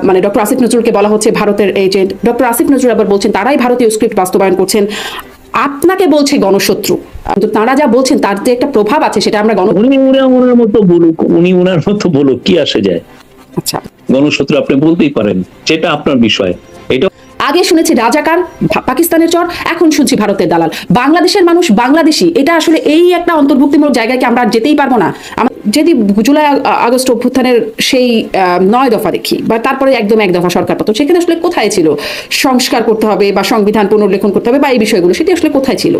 মানে ডক্টর আসিফ নজরুলকে বলা হচ্ছে ভারতের এজেন্ট। ডক্টর আসিফ নজরুল আবার বলছেন তারাই ভারতীয় স্ক্রিপ্ট বাস্তবায়ন করছেন, আপনাকে বলছে গণশত্রু। কিন্তু তারা যা বলছেন তার যে একটা প্রভাব আছে সেটা আমরা উনি ওনার মতো বলুক, উনি ওনার মতো বলুক, কি আসে যায়? আচ্ছা, গণশত্রু আপনি বলতেই পারেন, সেটা আপনার বিষয়। এটা আগে শুনেছি রাজাকার পাকিস্তানের চর, এখন শুনছি ভারতের দালাল। বাংলাদেশের মানুষ বাংলাদেশি, এটা আসলে এই একটা অন্তর্ভুক্তিমূলক জায়গায় কি আমরা আর যেতেই পারবো না? যদি জুলাই আগস্ট অভ্যুত্থানের সেই 9 দফা দেখি বা তারপরে একদম 1 দফা সরকার পতন, সেখানে আসলে কোথায় ছিল সংস্কার করতে হবে বা সংবিধান পুনর্লেখন করতে হবে বা এই বিষয়গুলো, সেটি আসলে কোথায় ছিল?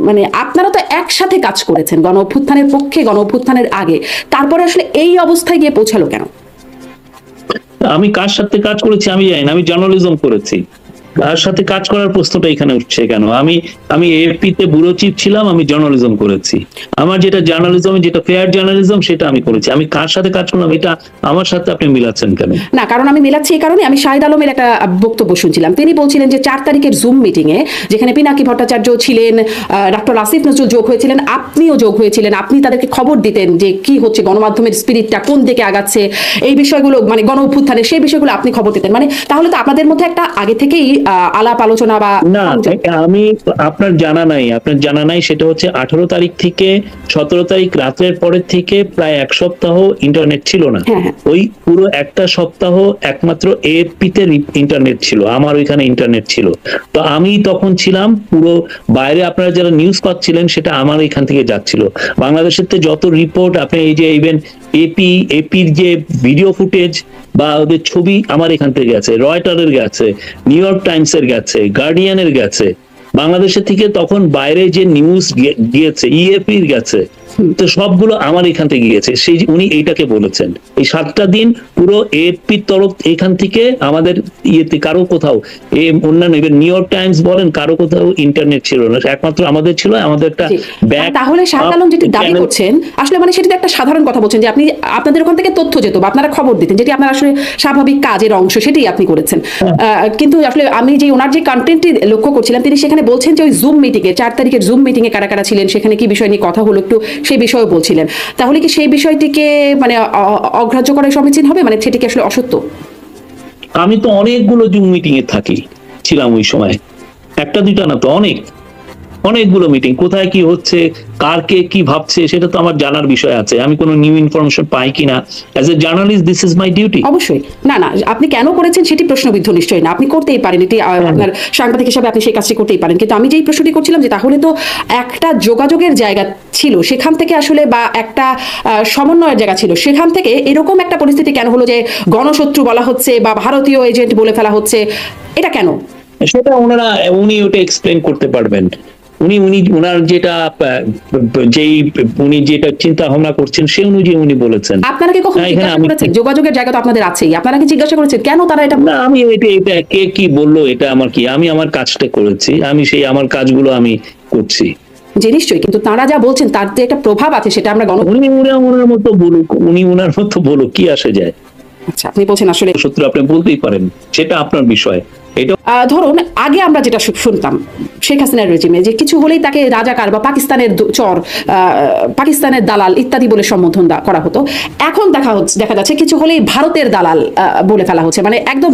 মানে আপনারা তো একসাথে কাজ করেছেন গণ অভ্যুত্থানের পক্ষে, গণ অভ্যুত্থানের আগে, তারপরে আসলে এই অবস্থায় গিয়ে পৌঁছালো কেন? আমি কার সাথে কাজ করেছি আমি জানি না, আমি জার্নালিজম করেছি। কার সাথে কাজ করার প্রশ্নটা এখানে উঠছে কেন? আমি এএফপি তে ব্যুরো চিফ ছিলাম, আমি জার্নালিজম করেছি। আমার যেটা জার্নালিজম, যেটা ফেয়ার জার্নালিজম, সেটা আমি করেছি। আমি কার সাথে কাজ করলাম এটা আমার সাথে আপনি মিলাচ্ছেন কেন? না, কারণ আমি মেলাচ্ছি এই কারণে, আমি শাহিদ আলমের একটা বক্তব্য শুনছিলাম। তিনি বলছিলেন যে 4 তারিখের জুম মিটিং এ যেখানে পিনাকি ভট্টাচার্য ছিলেন, ডক্টর আসিফ নজরুল যোগ হয়েছিলেন, আপনিও যোগ হয়েছিলেন, আপনি তাদেরকে খবর দিতেন যে কি হচ্ছে, গণমাধ্যমের স্পিরিটটা কোন দিকে আগাচ্ছে, এই বিষয়গুলো মানে গণ অভ্যুত্থানের সেই বিষয়গুলো আপনি খবর দিতেন। মানে তাহলে তো আপনাদের মধ্যে একটা আগে থেকেই আলাপ আলোচনা বা না, আমি আপনার জানা নাই সেটা হচ্ছে 18 তারিখ থেকে 17 তারিখ রাতের পরের থেকে প্রায় 1 সপ্তাহ ইন্টারনেট ছিল না। ওই পুরো একটা সপ্তাহ একমাত্র এএফপি তে ইন্টারনেট ছিল, আমার ওইখানে ইন্টারনেট ছিল। তো আমি তখন ছিলাম পুরো বাইরে, আপনারা যারা নিউজ পাচ্ছিলেন সেটা আমার এখান থেকে যাচ্ছিল। বাংলাদেশের যত রিপোর্ট আপনি এই যে ইভেন এপির যে ভিডিও ফুটেজ বা ওদের ছবি আমার এখান থেকে গেছে, রয়টারের গেছে, নিউ ইয়র্ক টাইমস এর গেছে, গার্ডিয়ানের গেছে। বাংলাদেশের থেকে তখন বাইরে যে নিউজ গিয়েছে, ইএপির গেছে, তো সবগুলো আমার এখান থেকে গিয়েছে। সেই উনি এইটাকে বলেছেন, এই 7টা দিন পুরো এএফপির তরফ এখান থেকে আমাদের ইয়েতে কারো কোথাও অন্যান্য নিউ ইয়র্ক টাইমস বলেন, কারো কোথাও ইন্টারনেট ছিল না, একমাত্র আমাদের ছিল। আমাদের একটা ব্যাক। তাহলে শাহিদ আলম যেটি দাবি করছেন আসলে মানে সেটি একটা সাধারণ কথা বলছেন যে আপনি আপনাদের ওখান থেকে তথ্য যেত বা আপনারা খবর দিতেন, যেটি আপনার আসলে স্বাভাবিক কাজের অংশ, সেটাই আপনি করেছেন। কিন্তু আসলে আমি যে ওনার যে কন্টেন্টটি লক্ষ্য করছিলাম, তিনি সেখানে বলছেন যে ওই জুম মিটিং এ 4 তারিখের জুম মিটিং এ কারা কারা ছিলেন, সেখানে কি বিষয় নিয়ে কথা হলো, একটু সেই বিষয়ে বলছিলেন। তাহলে কি সেই বিষয়টিকে মানে অগ্রাহ্য করাই সমীচীন হবে? মানে সেটি কি আসলে অসত্য? আমি তো অনেকগুলো জুম মিটিং এ ছিলাম ওই সময়, একটা দুইটা না তো, অনেকগুলো মিটিং। কোথায় কি হচ্ছে, কার কে কি ভাবছে, সেটা তো আমার জানার বিষয় আছে। আমি কোনো নিউ ইনফরমেশন পাই কিনা, as a journalist this is my duty. অবশ্যই। না না, আপনি কেন করেছেন সেটি প্রশ্নবিদ্ধ নিশ্চয়ই না, আপনি করতেই পারেন, এটি আপনার সাংবাদিক হিসাবে আপনি সেই কাজটি করতেই পারেন। কিন্তু আমি যেই প্রশ্নটি করছিলাম যে তাহলে তো একটা যোগাযোগের জায়গা ছিল সেখান থেকে আসলে, বা একটা সমন্বয়ের জায়গা ছিল সেখান থেকে এরকম একটা পরিস্থিতি কেন হলো যে গণশত্রু বলা হচ্ছে বা ভারতীয় এজেন্ট বলে ফেলা হচ্ছে, এটা কেন? সেটা উনি ওটা এক্সপ্লেন করতে পারবেন। উনার যেটা যেই উনি যেটা চিন্তা ভাবনা করছেন সে অনুযায়ী উনি বলেছেন। আপনারা কি কখনো জিজ্ঞাসা করেছেন? যোগাযোগের জায়গা তো আপনাদের আছেই, আপনারা কি জিজ্ঞাসা করেছেন কেন তারা এটা? না, আমি এটা কে কি বললো এটা আমার কি, আমি আমার কাজটা করেছি, আমি সেই আমার কাজগুলো আমি করছি। যে নিশ্চয়ই, কিন্তু তারা যা বলছেন তার যে একটা প্রভাব আছে সেটা আমরা উনি ওনার মতো বলুক, কি আসে যায়? আচ্ছা, আপনি বলছেন আসলে শত্রু আপনি বলতেই পারেন, সেটা আপনার বিষয়। এটা ধরুন আগে আমরা যেটা শুনতাম শেখ হাসিনার রেজিমে যে কিছু হলেই তাকে রাজাকার বা পাকিস্তানের চর, পাকিস্তানের দালাল ইত্যাদি বলে সম্বোধন করা হতো। এখন দেখা যাচ্ছে কিছু হলেই ভারতের দালাল বলে ফেলা হচ্ছে। মানে একদম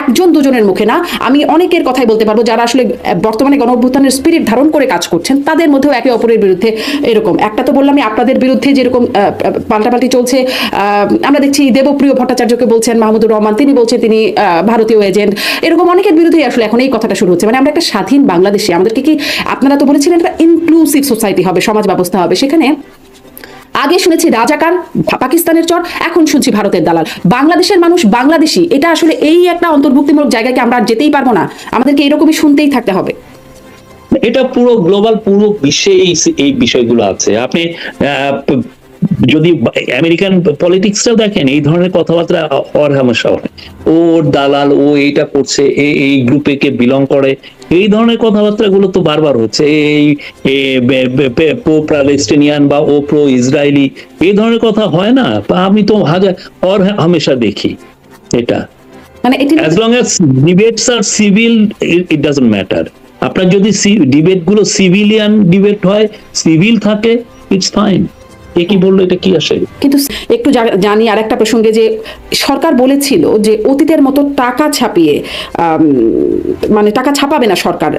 একজন দুজনের মুখে না, আমি অনেকের কথাই বলতে পারবো যারা আসলে বর্তমানে গণ অভ্যুত্থানের স্পিরিট ধারণ করে কাজ করছেন, তাদের মধ্যেও একে অপরের বিরুদ্ধে এরকম। একটা তো বললামই আপনাদের বিরুদ্ধে যেরকম পাল্টাপাল্টি চলছে, আমরা দেখছি দেবপ্রিয় ভট্টাচার্যকে বলছেন মাহমুদুর রহমান, তিনি বলছেন তিনি ভারতীয় এজেন্ট, এরকম অনেকের বিরুদ্ধেই আসলে এখন এই কথাটা শুরু হচ্ছে। মানে আমরা একটা স্বাধীন বাংলাদেশে, আমাদেরকে কি আপনারা তো বলেছিলেন একটা ইনক্লুসিভ সোসাইটি হবে, সমাজ ব্যবস্থা হবে, সেখানে আগে শুনেছি রাজাকার পাকিস্তানের চর, এখন শুনছি ভারতের দালাল। বাংলাদেশের মানুষ বাংলাদেশি, এটা আসলে এই একটা অন্তর্ভুক্তিমূলক জায়গাকে আমরা আর যেতেই পারবো না, আমাদেরকে এরকমই শুনতেই থাকতে হবে। এটা পুরো গ্লোবাল, পুরো বিশ্বে এই বিষয়গুলো আছে। আপনি যদি আমেরিকান পলিটিক্সটাও দেখেন, এই ধরনের কথাবার্তা হামেশা হয়। ওর দালাল, ও এইটা করছে, এই গ্রুপে কে বিলং করে, এই ধরনের কথাবার্তা গুলো তো বারবার হচ্ছে। এই প্রো প্যালেস্টিনিয়ান বা ও প্রো ইসরায়েলি, এই ধরনের কথা হয় না? আমি তো হামেশা দেখি এটা। মানে as long as debates are civil, it doesn't matter. আপনার যদি ডিবেট গুলো সিভিলিয়ান ডিবেট হয়, সিভিল থাকে, ইটস ফাইন। এ কি বললো, এটা কি আসে? কিন্তু একটু জানি আর একটা প্রসঙ্গে, যে সরকার বলেছিল যে অতীতের মতো টাকা ছাপিয়ে মানে টাকা ছাপাবে না সরকার,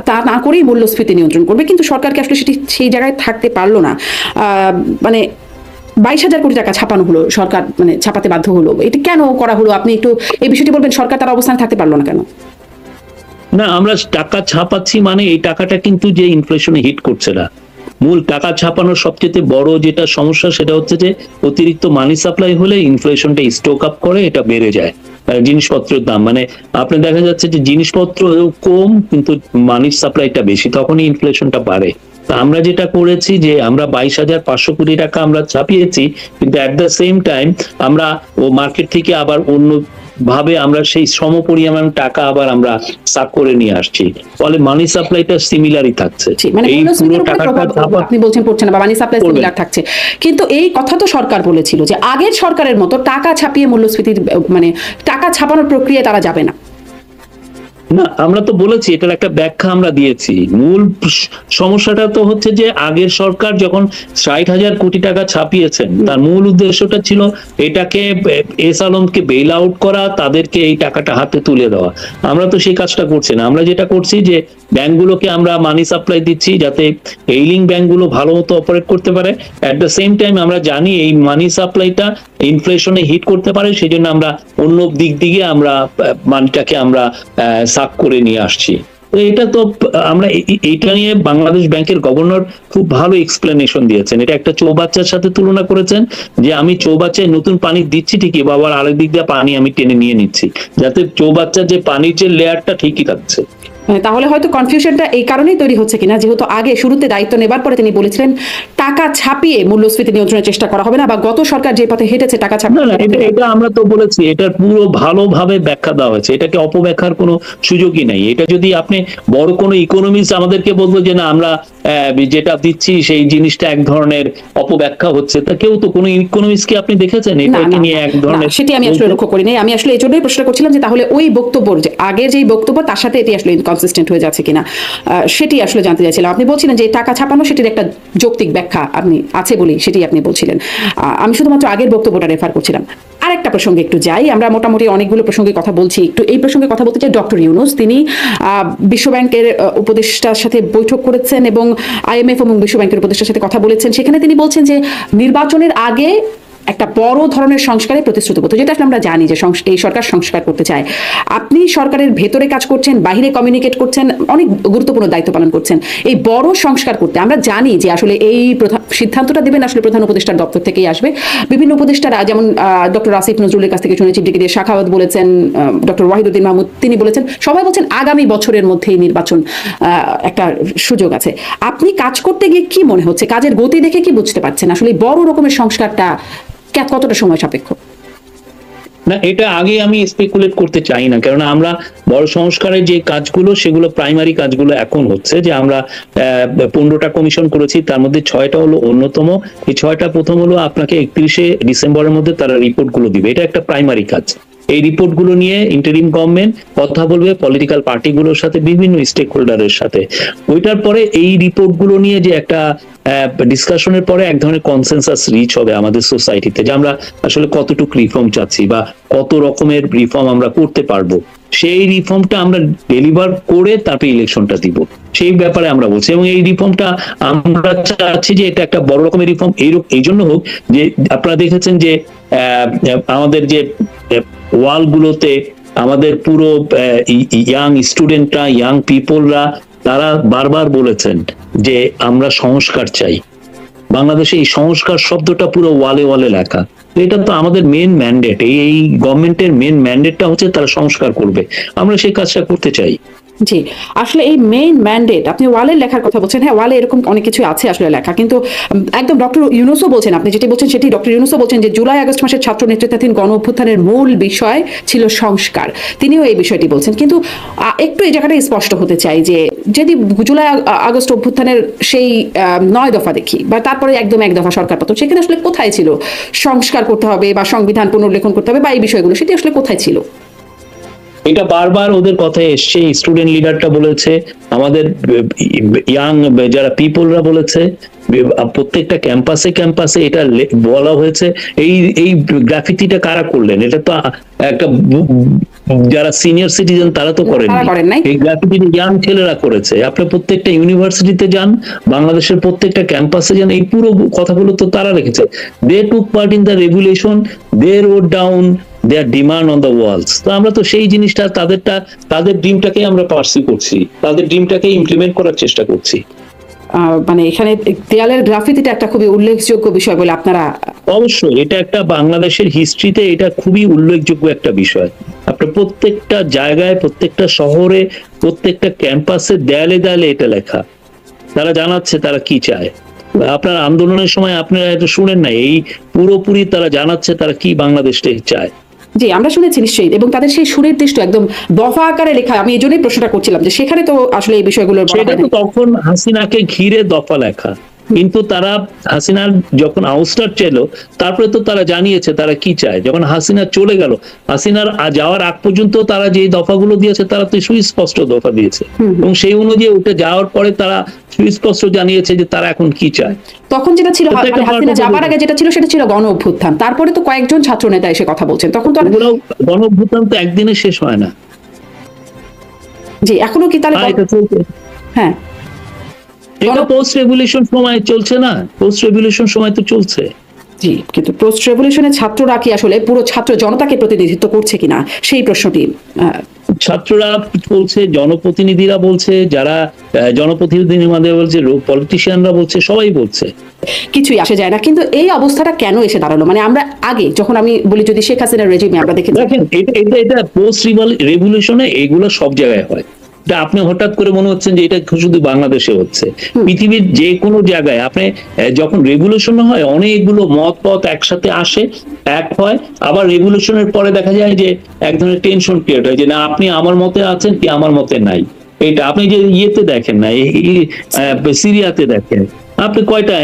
তা না করেই মূল্যস্ফীতি নিয়ন্ত্রণ করবে, কিন্তু সরকারকে আসলে সেটি সেই জায়গায় থাকতে পারলো না। মানে 22,000 কোটি টাকা ছাপানো হলো, সরকার মানে ছাপাতে বাধ্য হলো, এটা কেন করা হলো? আপনি একটু এই বিষয়টি বলবেন, সরকার তার অবস্থানে থাকতে পারলো না কেন? না, আমরা টাকা ছাপাচ্ছি মানে এই টাকাটা কিন্তু যে ইনফ্লেশনে হিট করছে না। মূল টাকা ছাপানোর সবচেয়ে বড় যেটা সমস্যা সেটা হচ্ছে যে অতিরিক্ত মানি সাপ্লাই হলে ইনফ্লেশনটা স্টক আপ করে, এটা বেড়ে যায় জিনিসপত্রের দাম। মানে আপনি দেখা যাচ্ছে যে জিনিসপত্র কম কিন্তু মানির সাপ্লাইটা বেশি, তখনই ইনফ্লেশনটা বাড়ে। তা আমরা যেটা করেছি যে আমরা 22,500 কোটি টাকা আমরা ছাপিয়েছি, কিন্তু অ্যাট দ্য সেম টাইম আমরা ও মার্কেট থেকে আবার অন্য ভাবে আমরা সেই সম পরিমাণ টাকা আবার আমরা সাক করে নিয়ে আসছি, ফলে মানি সাপ্লাইটা সিমিলারই থাকছে। মানে এই পুরো টাকাটা আপনি বলছেন পড়ছে না বা মানি সাপ্লাই সিমিলার থাকছে, কিন্তু এই কথা তো সরকার বলেছিল যে আগের সরকারের মতো টাকা ছাপিয়ে মূল্যস্ফীতির মানে টাকা ছাপানোর প্রক্রিয়ায় তারা যাবে না। না, আমরা তো বলেছি, এটার একটা ব্যাখ্যা আমরা দিয়েছি। মূল সমস্যাটা তো হচ্ছে যে আগের সরকার যখন 60,000 কোটি টাকা ছাপিয়েছেন, তার মূল উদ্দেশ্যটা ছিল এটাকে এস আলমকে বেইল আউট করা, তাদেরকে এই টাকাটা হাতে তুলে দেওয়া। আমরা তো সেই কাজটা করছি না। আমরা যেটা করছি যে ব্যাংকগুলোকে আমরা মানি সাপ্লাই দিচ্ছি যাতে এইলিং ব্যাংকগুলো ভালো মতো অপারেট করতে পারে। অ্যাট দ্য সেম টাইম আমরা জানি এই মানি সাপ্লাইটা ইনফ্লেশনে হিট করতে পারে, সেই জন্য আমরা অন্য দিক দিকে আমরা মানিটাকে আমরা সাক করে নিয়ে আসছি। এটা তো আমরা এইটা নিয়ে বাংলাদেশ ব্যাংকের গভর্নর খুব ভালো এক্সপ্লেনেশন দিয়েছেন। এটা একটা চৌবাচ্চার সাথে তুলনা করেছেন যে আমি চৌবাচ্চায় নতুন পানি দিচ্ছি ঠিকই, বাবার আরেক দিক দিয়ে পানি আমি টেনে নিয়ে নিচ্ছি, যাতে চৌবাচ্চার যে পানির যে লেয়ারটা ঠিকই থাকছে। তাহলে হয়তো কনফিউশনটা এই কারণেই তৈরি হচ্ছে কিনা, যেহেতু আগে শুরুতে দায়িত্ব নেবার পরে তিনি বলেছিলেন টাকা ছাপিয়ে মূল্যস্ফীতি নিয়ন্ত্রণের চেষ্টা করা হবে না, বা গত সরকার যে পথে হেঁটেছে টাকা ছাপিয়ে। না, এটা আমরা তো বলেছি, এটার পুরো ভালোভাবে ব্যাখ্যা দেওয়া হয়েছে, এটাকে অপব্যাখ্যার কোনো সুযোগই নাই। এটা যদি আপনি বড় কোনো ইকোনমিস্ট আমাদেরকে বলবো যে না আমরা যেটা দিচ্ছি সেই জিনিসটা এক ধরনের অপব্যাখ্যা হচ্ছে, তা কেউ তো কোনো ইকোনমিস্টকে আপনি দেখেছেন এটাকে নিয়ে এক ধরনের? সেটি আমি আসলে লক্ষ্য করিনি। আমি আসলে এই জন্যই প্রশ্ন করছিলাম যে তাহলে ওই বক্তব্য যে আগের যেই বক্তব্য তার সাথে এটি আসলে কনসিস্টেন্ট হয়ে যাচ্ছে কিনা, সেটি আসলে জানতে চাইছিলাম। আপনি বলছিলেন যে টাকা ছাপানো সেটির একটা যৌক্তিক ব্যাখ্যা আপনি আছে বলেই সেটি আপনি বলছিলেন। আমি শুধুমাত্র আগের বক্তব্যটা রেফার করছিলাম। আরেকটা প্রসঙ্গে একটু যাই, আমরা মোটামুটি অনেকগুলো প্রসঙ্গে কথা বলছি, একটু এই প্রসঙ্গে কথা বলতে চাই। ডক্টর ইউনূস তিনি বিশ্বব্যাংকের উপদেষ্টার সাথে বৈঠক করেছেন এবং IMF এবং বিশ্বব্যাংকের উপদেষ্টার সাথে কথা বলেছেন। সেখানে তিনি বলছেন যে নির্বাচনের আগে একটা বড় ধরনের সংস্কারে প্রতিশ্রুতিবদ্ধ, যেটা আসলে আমরা জানি যে এই সরকার সংস্কার করতে চায়। আপনি সরকারের ভেতরে কাজ করছেন, বাহিরে কমিউনিকেট করছেন, অনেক গুরুত্বপূর্ণ দায়িত্ব পালন করছেন। এই বড় সংস্কার করতে আমরা জানি যে আসলে এই সিদ্ধান্তটা দেবেন আসলে প্রধান উপদেষ্টার দপ্তর থেকেই আসবে। বিভিন্ন উপদেষ্টারা, যেমন ডক্টর আসিফ নজরুলের কাছ থেকে শুনেছি, ব্রিগেডিয়ার শাখাওয়াত বলেছেন, ডক্টর ওয়াহিদুদ্দিন মাহমুদ তিনি বলেছেন, সবাই বলছেন আগামী বছরের মধ্যেই নির্বাচন একটা সুযোগ আছে। আপনি কাজ করতে গিয়ে কি মনে হচ্ছে, কাজের গতি দেখে কি বুঝতে পারছেন আসলে বড় রকমের সংস্কারটা কতটা সময় সাপেক্ষ? না, এটা আগে আমি স্পেকুলেট করতে চাই না, কারণ আমরা বড় সংস্কারের যে কাজগুলো সেগুলো প্রাইমারি কাজগুলো এখন হচ্ছে যে আমরা 15টা কমিশন করেছি, তার মধ্যে 6টা হলো অন্যতম। এই 6টা প্রথম হলো আপনাকে 31শে ডিসেম্বরের মধ্যে তারা রিপোর্ট গুলো দিবে, এটা একটা প্রাইমারি কাজ। এই রিপোর্ট গুলো নিয়ে ইন্টারিম গভর্নমেন্ট কথা বলবে পলিটিক্যাল পার্টিগুলোর সাথে, বিভিন্ন স্টেক হোল্ডারের সাথে। ওইটার পরে এই রিপোর্ট গুলো নিয়ে যে একটা ডিসকাশনের পরে এক ধরনের কনসেনসাস রিচ হবে আমাদের সোসাইটিতে, যে আমরা আসলে কতটুকু রিফর্ম চাচ্ছি বা কত রকমের রিফর্ম আমরা করতে পারবো। সেই রিফর্মটা আমরা ডেলিভার করে তারপরে ইলেকশনটা দিব, সেই ব্যাপারে আমরা বলছি। এবং এই রিফর্মটা আমরা চাচ্ছি যে এটা একটা বড় রকমের রিফর্ম এই জন্য হোক যে আপনারা দেখেছেন যে আমাদের যে ওয়ালগুলোতে আমাদের পুরো ইয়াং স্টুডেন্টরা, ইয়াং পিপলরা, তারা বারবার বলেছেন যে আমরা সংস্কার চাই। বাংলাদেশে এই সংস্কার শব্দটা পুরো ওয়ালে ওয়ালে লেখা। এটা তো আমাদের মেন ম্যান্ডেট, এই গভর্নমেন্টের মেন ম্যান্ডেটটা হচ্ছে তারা সংস্কার করবে, আমরা সেই কাজটা করতে চাই। জি, আসলে এই মেইন ম্যান্ডেট, আপনি ওয়ালের লেখার কথা বলছেন, হ্যাঁ ওয়ালে এরকম অনেক কিছু আছে আসলে লেখা, কিন্তু একদম ডক্টর ইউনূসও বলছেন, আপনি যেটি বলছেন সেটি ডক্টর ইউনূসও বলছেন যে জুলাই আগস্ট মাসের ছাত্র নেতৃত্বাধীন গণ অভ্যুত্থানের মূল বিষয় ছিল সংস্কার, তিনিও এই বিষয়টি বলছেন। কিন্তু একটু এই জায়গাটা স্পষ্ট হতে চাই যে যদি জুলাই আগস্ট অভ্যুত্থানের সেই 9 দফা দেখি বা তারপরে একদম 1 দফা সরকার পতন, সেখানে আসলে কোথায় ছিল সংস্কার করতে হবে বা সংবিধান পুনর্লেখন করতে হবে বা এই বিষয়গুলো, সেটি আসলে কোথায় ছিল? এটা বারবার ওদের কথায় এসছে, স্টুডেন্ট লিডারটা বলেছে, আমাদের ইয়াং যারা পিপলরা বলেছে, প্রত্যেকটা ক্যাম্পাসে এটা বলা হয়েছে। এই গ্রাফিতিটা কারা করলেন? এটা তো একটা যারা সিনিয়র সিটিজেন তারা তো করেন নাই, এই গ্রাফিতিটা ইয়াং ছেলেরা করেছে। আপনি প্রত্যেকটা ইউনিভার্সিটিতে যান, বাংলাদেশের প্রত্যেকটা ক্যাম্পাসে যান, এই পুরো কথাগুলো তো তারা রেখেছে। They took part in the regulation, they wrote down their demand on the walls. তো আমরা তো সেই জিনিসটা তাদের ড্রিমটাকে আমরা পার্সিউ করছি, তাদের ড্রিমটাকে ইমপ্লিমেন্ট করার চেষ্টা করছি। মানে এখানে দেয়ালের গ্রাফিতিটা একটা খুবই উল্লেখযোগ্য বিষয় বলে আপনারা? অবশ্যই এটা একটা বাংলাদেশের হিস্ট্রিতে এটা খুবই উল্লেখযোগ্য একটা বিষয়। আপনার প্রত্যেকটা জায়গায়, প্রত্যেকটা শহরে, প্রত্যেকটা ক্যাম্পাসে দেয়ালে দেয়ালে এটা লেখা। তারা জানাচ্ছে তারা কি চায়। আপনার আন্দোলনের সময় আপনারা এটা শুনেন না, এই পুরোপুরি তারা জানাচ্ছে তারা কি বাংলাদেশটা চায়। জি, আমরা শুনেছি নিশ্চয়ই, এবং তাদের সেই সুনির্দিষ্ট একদম দফা আকারে লেখা। আমি এই জন্যই প্রশ্নটা করছিলাম যে সেখানে তো আসলে এই বিষয়গুলো সেটা তো তখন হাসিনাকে ঘিরে দফা লেখা, কিন্তু তারা হাসিনার যখন আউটস্টার ছিল তারপরে তো তারা জানিয়েছে তারা কি চায়। যখন হাসিনা চলে গেল, হাসিনার যাওয়ার আগ পর্যন্ত তারা যে দফাগুলো দিয়েছে তারা তো সুস্পষ্ট দফা দিয়েছে, এবং সেই অনুযায়ী ওটা যাওয়ার পরে তারা সুস্পষ্ট জানিয়েছে যে তারা এখন কি চায়। তখন যেটা ছিল, হাসিনা যাবার আগে যেটা ছিল সেটা ছিল গণ অভ্যুত্থান, তারপরে তো কয়েকজন ছাত্র নেতা এসে কথা বলছেন, তখন তো গণ অভ্যুত্থান তো একদিনে শেষ হয় না। জি, এখনো কি তাহলে? হ্যাঁ, এটা পোস্ট রেভলিউশন সময় চলছে না, পোস্ট রেভলিউশন সময় তো চলছে। জি, কিন্তু পোস্ট রেভলিউশনের ছাত্ররা কি আসলে পুরো ছাত্র জনতাকে প্রতিনিধিত্ব করছে কিনা সেই প্রশ্নটি ছাত্ররা বলছে, জনপ্রতিনিধিরা বলছে, যারা জনপ্রতিনিধি মধ্যে বলছে, পলিটিশিয়ানরা বলছে, সবাই বলছে, কিছুই আসে যায় না। কিন্তু এই অবস্থাটা কেন এসে দাঁড়ালো? মানে আমরা আগে যখন আমি বলি যদি শেখ হাসিনার রেজিমে আমরা দেখেছি, দেখেন এটা পোস্ট রেভলিউশনে এগুলো সব জায়গায় হয়। আপনি হঠাৎ করে মনে হচ্ছেন যে এটা শুধু বাংলাদেশে হচ্ছে, পৃথিবীর যে কোনো জায়গায় আপনি যখন রেভলিউশন হয় অনেকগুলো মত একসাথে আসে, এক হয়, আবার রেভলিউশনের পরে দেখা যায় যে এক ধরনের টেনশন ক্রিয়েট হয় যে না আপনি আমার মতে আছেন কি আমার মতে নাই। এটা আপনি যে ইয়েতে দেখেন না, সিরিয়াতে দেখেন, আপনি কয়টা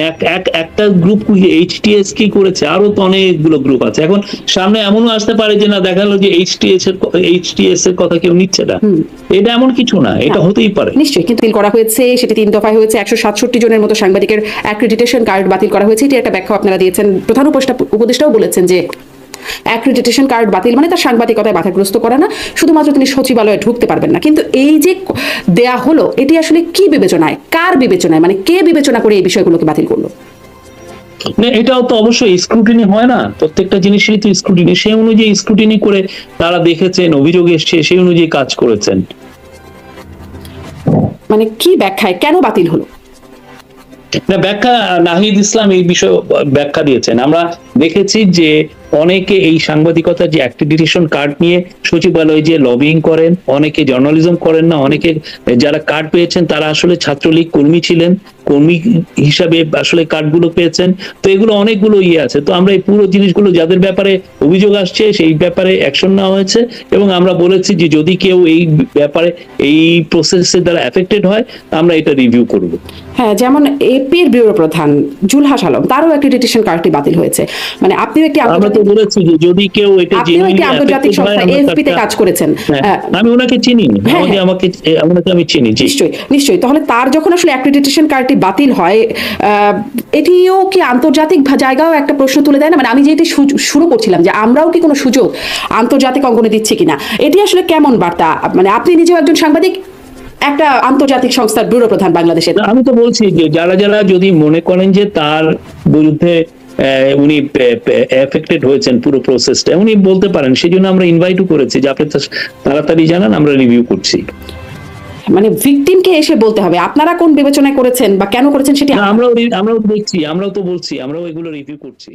একটা গ্রুপ এইচটিএস কি করেছে, আরো তো অনেকগুলো গ্রুপ আছে। এখন সামনে এমনও আসতে পারে যে না দেখা গেল যে এইচটিএস এর কথা কেউ নিচ্ছে না, এটা এমন কিছু না, এটা হতেই পারে। নিশ্চয়ই, কিন্তু বাতিল করা হয়েছে, সেটি 3 দফায় হয়েছে। 167 জনের মতো সাংবাদিকের অ্যাক্রিডিটেশন কার্ড বাতিল করা হয়েছে। এটি একটা ব্যাখ্যা আপনারা দিয়েছেন। প্রধান উপদেষ্টাও বলেছেন যে অ্যাক্রিডিটেশন কার্ড বাতিল মানে তার সাংবাদিকতায় বাধাগ্রস্ত করা না, শুধুমাত্র তিনি সচিবালয়ে ঢুকতে পারবেন না। কিন্তু এই যে দেয়া হলো, এটি আসলে কি বিবেচনায়, কার বিবেচনায়, মানে কে বিবেচনা করে এই বিষয়গুলোকে বাতিল করলো? এটাও তো অবশ্যই স্ক্রুটিনি হয় না, প্রত্যেকটা জিনিসেরই তো স্ক্রুটিনি, সেই অনুযায়ী স্ক্রুটিনি করে তারা দেখেছেন, অভিযোগ এসছে, সেই অনুযায়ী কাজ করেছেন। মানে কি ব্যাখ্যায় কেন বাতিল হলো? না, ব্যাখ্যা নাহিদ ইসলাম এই বিষয়ে ব্যাখ্যা দিয়েছেন। আমরা দেখেছি যে অনেকে এই সাংবাদিকতার যে অ্যাক্রিডিটেশন কার্ড নিয়ে সচিবালয়ে যে লবিং করেন, অনেকে জার্নালিজম করেন না, অনেকে যারা কার্ড পেয়েছেন তারা আসলে ছাত্রলীগ কর্মী ছিলেন, কর্মী হিসাবে আসলে কার্ডগুলো পেয়েছেন। তো এগুলো অনেকগুলো আছে। তো আমরা এই পুরো জিনিসগুলো যাদের ব্যাপারে অভিযোগ আসছে সেই ব্যাপারে অ্যাকশন নেওয়া হয়েছে, এবং আমরা বলেছি যে যদি কেউ এই ব্যাপারে এই প্রসেসের দ্বারা এফেক্টেড হয় আমরা এটা রিভিউ করব। হ্যাঁ, যেমন এপির ব্যুরো প্রধান জুলহাস আলম, তারও অ্যাক্রিডিটেশন কার্ডটি বাতিল হয়েছে। মানে আপনিও একটি বলেছি যে যদি কেউ এটা আন্তর্জাতিক সংস্থা এএফপি তে কাজ করেছেন, আমি ওনাকে চিনি, আমাকে আমি চিনি। নিশ্চয়ই। তাহলে তার যখন আসলে অ্যাক্রিডিটেশন কার্ডটি বাতিল হয়, এটিও কি আন্তর্জাতিক জায়গাও একটা প্রশ্ন তুলে দেয় না? মানে আমি যেটি শুরু করছিলাম যে আমরাও কি কোনো সুযোগ আন্তর্জাতিক অঙ্গনে দিচ্ছি কিনা, এটি আসলে কেমন বার্তা? মানে আপনি নিজেও একজন সাংবাদিক, একটা আন্তর্জাতিক সংস্থার ব্যুরো প্রধান বাংলাদেশের। আমি তো বলছি যে যারা যদি মনে করেন যে তার বিরুদ্ধে উনি এফেক্টেড হয়েছেন পুরো প্রসেসটা, উনি বলতে পারেন। সেই জন্য আমরা ইনভাইটও করেছি যে আপনি তাড়াতাড়ি জানান, আমরা রিভিউ করছি। মানে ভিকটিমকে এসে বলতে হবে আপনারা কোন বিবেচনায় করেছেন বা কেন করেছেন সেটি আমরাও দেখছি, আমরাও তো বলছি, আমরাও এগুলো রিভিউ করছি।